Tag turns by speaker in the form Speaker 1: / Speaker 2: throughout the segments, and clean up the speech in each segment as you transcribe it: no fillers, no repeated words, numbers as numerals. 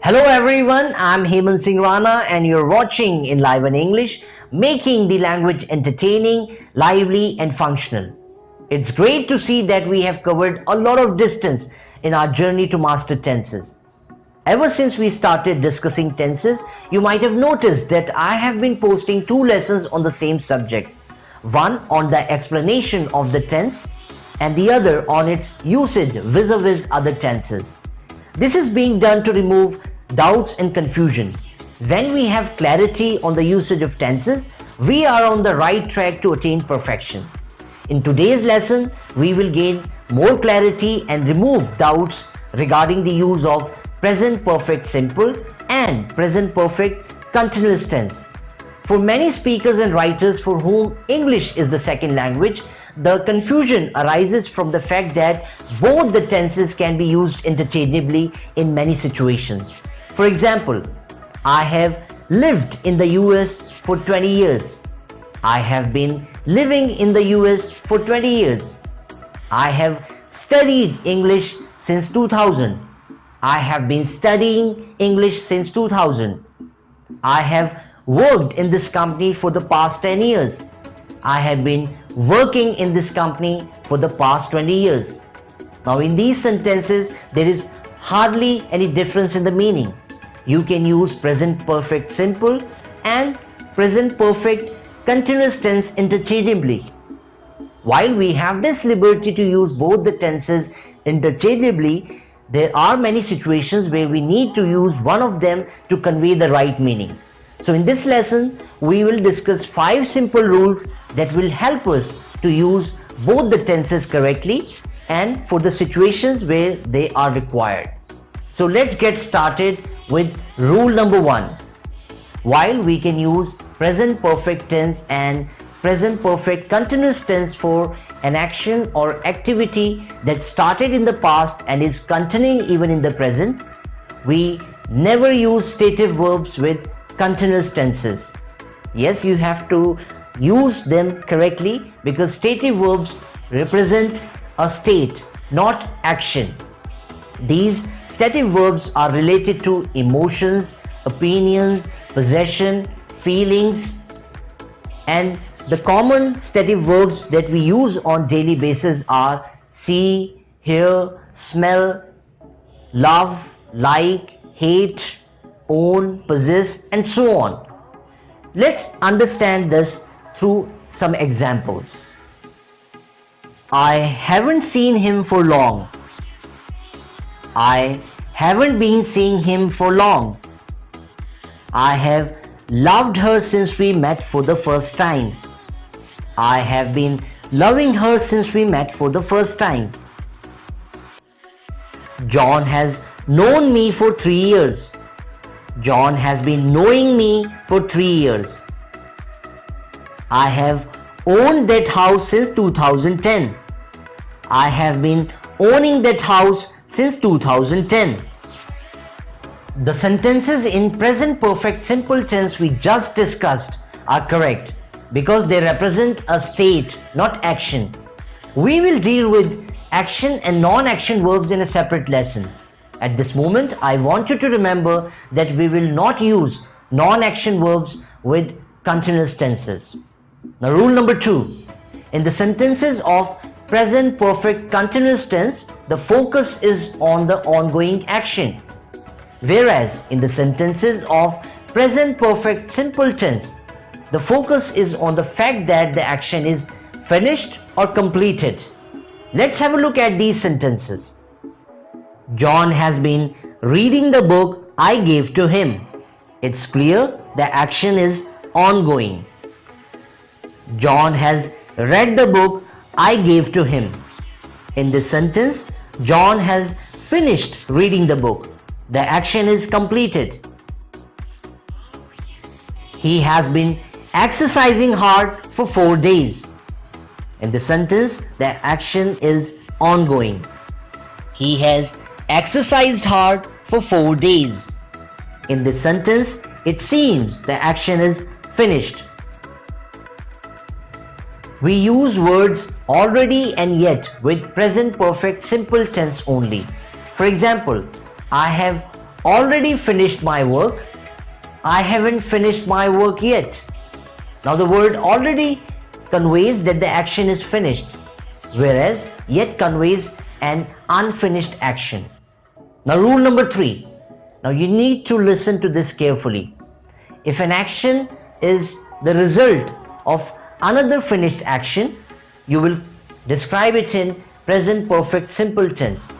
Speaker 1: Hello everyone, I'm Hemant Singh Rana and you're watching Enlightened English, making the language entertaining, lively and functional. It's great to see that we have covered a lot of distance in our journey to master tenses. Ever since we started discussing tenses, you might have noticed that I have been posting two lessons on the same subject. One on the explanation of the tense and the other on its usage vis-a-vis other tenses. This is being done to remove doubts and confusion. When we have clarity on the usage of tenses, we are on the right track to attain perfection. In today's lesson, we will gain more clarity and remove doubts regarding the use of present perfect simple and present perfect continuous tense. For many speakers and writers for whom English is the second language, the confusion arises from the fact that both the tenses can be used interchangeably in many situations. For example, I have lived in the US for 20 years. I have been living in the US for 20 years. I have studied English since 2000. I have been studying English since 2000. I have worked in this company for the past 10 years. I have been working in this company for the past 20 years. Now in these sentences, there is hardly any difference in the meaning. You can use present perfect simple and present perfect continuous tense interchangeably. While we have this liberty to use both the tenses interchangeably, there are many situations where we need to use one of them to convey the right meaning. So in this lesson, we will discuss 5 simple rules that will help us to use both the tenses correctly and for the situations where they are required. So let's get started with rule number 1. While we can use present perfect tense and present perfect continuous tense for an action or activity that started in the past and is continuing even in the present, we never use stative verbs with continuous tenses. Yes, you have to use them correctly because stative verbs represent a state, not action. These stative verbs are related to emotions, opinions, possession, feelings, and the common stative verbs that we use on daily basis are see, hear, smell, love, like, hate, own, possess, and so on. Let's understand this through some examples. I haven't seen him for long. I haven't been seeing him for long. I have loved her since we met for the first time. I have been loving her since we met for the first time. John has known me for 3 years. John has been knowing me for 3 years. I have owned that house since 2010. I have been owning that house since 2010. The sentences in present perfect simple tense we just discussed are correct because they represent a state, not action. We will deal with action and non-action verbs in a separate lesson. At this moment, I want you to remember that we will not use non-action verbs with continuous tenses. Now, rule number 2. In the sentences of present perfect continuous tense, the focus is on the ongoing action. Whereas in the sentences of present perfect simple tense, the focus is on the fact that the action is finished or completed. Let's have a look at these sentences. John has been reading the book I gave to him. It's clear the action is ongoing. John has read the book I gave to him. In this sentence, John has finished reading the book. The action is completed. He has been exercising hard for 4 days. In the sentence, the action is ongoing. He has exercised hard for 4 days. In this sentence, it seems the action is finished. We use words already and yet with present perfect simple tense only. For example, I have already finished my work. I haven't finished my work yet. Now the word already conveys that the action is finished, whereas yet conveys an unfinished action. Now rule number 3. Now you need to listen to this carefully. If an action is the result of another finished action, you will describe it in present perfect simple tense.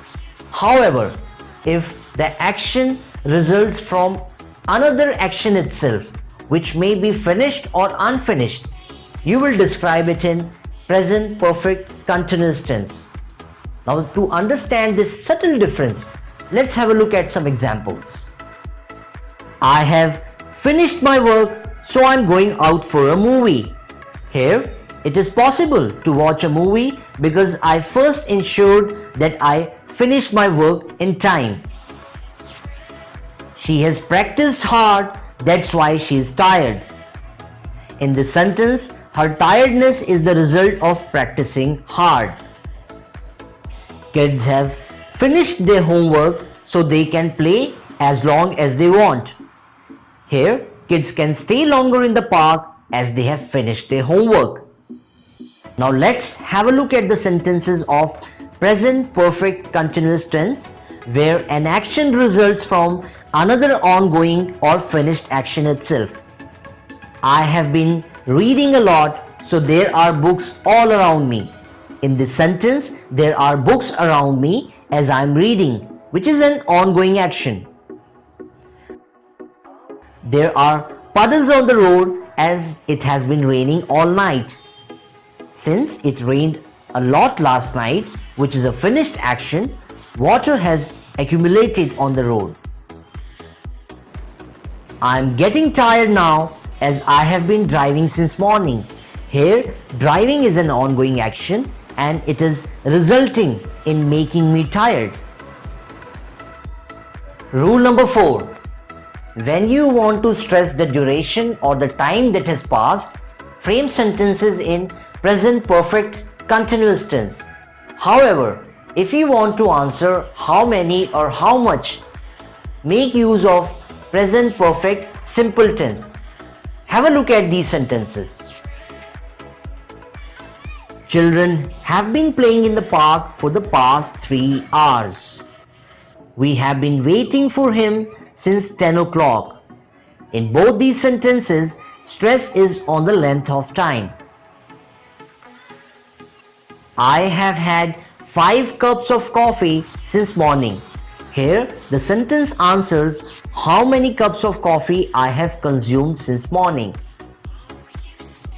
Speaker 1: However, if the action results from another action itself, which may be finished or unfinished, you will describe it in present perfect continuous tense. Now to understand this subtle difference, let's have a look at some examples. I have finished my work, so I'm going out for a movie. Here, it is possible to watch a movie because I first ensured that I finished my work in time. She has practiced hard, that's why she is tired. In this sentence, her tiredness is the result of practicing hard. Kids have finished their homework so they can play as long as they want. Here, kids can stay longer in the park as they have finished their homework. Now let's have a look at the sentences of present perfect continuous tense where an action results from another ongoing or finished action itself. I have been reading a lot, so there are books all around me. In this sentence, there are books around me as I am reading, which is an ongoing action. There are puddles on the road as it has been raining all night. Since it rained a lot last night, which is a finished action, water has accumulated on the road. I am getting tired now as I have been driving since morning. Here, driving is an ongoing action and it is resulting in making me tired. Rule number 4. When you want to stress the duration or the time that has passed, frame sentences in present perfect continuous tense. However, if you want to answer how many or how much, make use of present perfect simple tense. Have a look at these sentences. Children have been playing in the park for the past 3 hours. We have been waiting for him since 10 o'clock. In both these sentences, stress is on the length of time. I have had 5 cups of coffee since morning. Here, the sentence answers how many cups of coffee I have consumed since morning.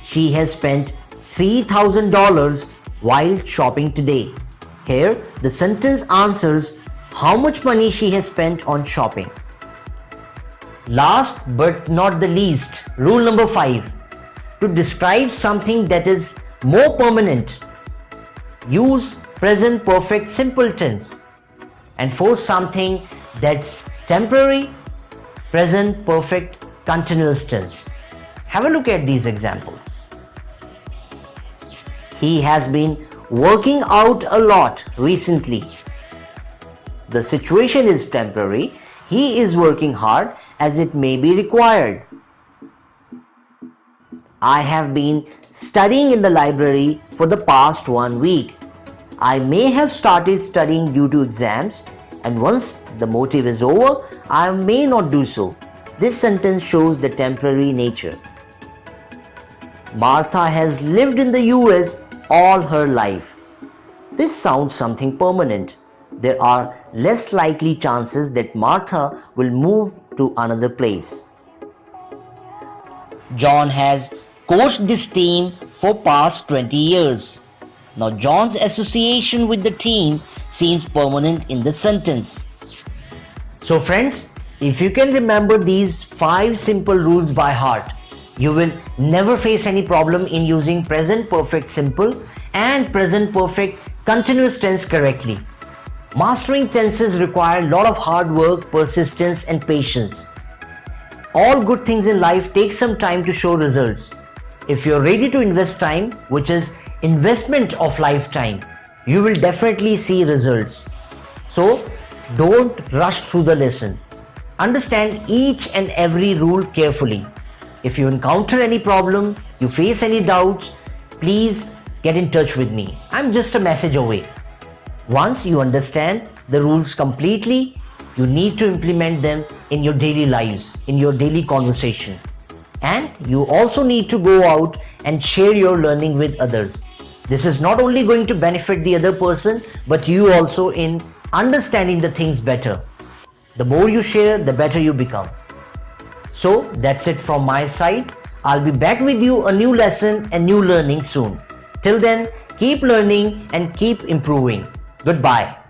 Speaker 1: She has spent $3,000 while shopping today. Here, the sentence answers how much money she has spent on shopping. Last but not the least, rule number 5. To describe something that is more permanent, use present perfect simple tense. And for something that's temporary, present perfect continuous tense. Have a look at these examples. He has been working out a lot recently. The situation is temporary. He is working hard as it may be required. I have been studying in the library for the past 1 week. I may have started studying due to exams, and once the motive is over, I may not do so. This sentence shows the temporary nature. Martha has lived in the US all her life. This sounds something permanent. There are less likely chances that Martha will move to another place. John has coached this team for past 20 years. Now John's association with the team seems permanent in the sentence. So friends, if you can remember these 5 simple rules by heart, you will never face any problem in using present perfect simple and present perfect continuous tense correctly. Mastering tenses require a lot of hard work, persistence and patience. All good things in life take some time to show results. If you're ready to invest time, which is investment of lifetime, you will definitely see results. So don't rush through the lesson. Understand each and every rule carefully. If you encounter any problem, you face any doubts, please get in touch with me. I'm just a message away. Once you understand the rules completely, you need to implement them in your daily lives, in your daily conversation. And you also need to go out and share your learning with others. This is not only going to benefit the other person, but you also in understanding the things better. The more you share, the better you become. So that's it from my side. I'll be back with you a new lesson and new learning soon. Till then, keep learning and keep improving. Goodbye.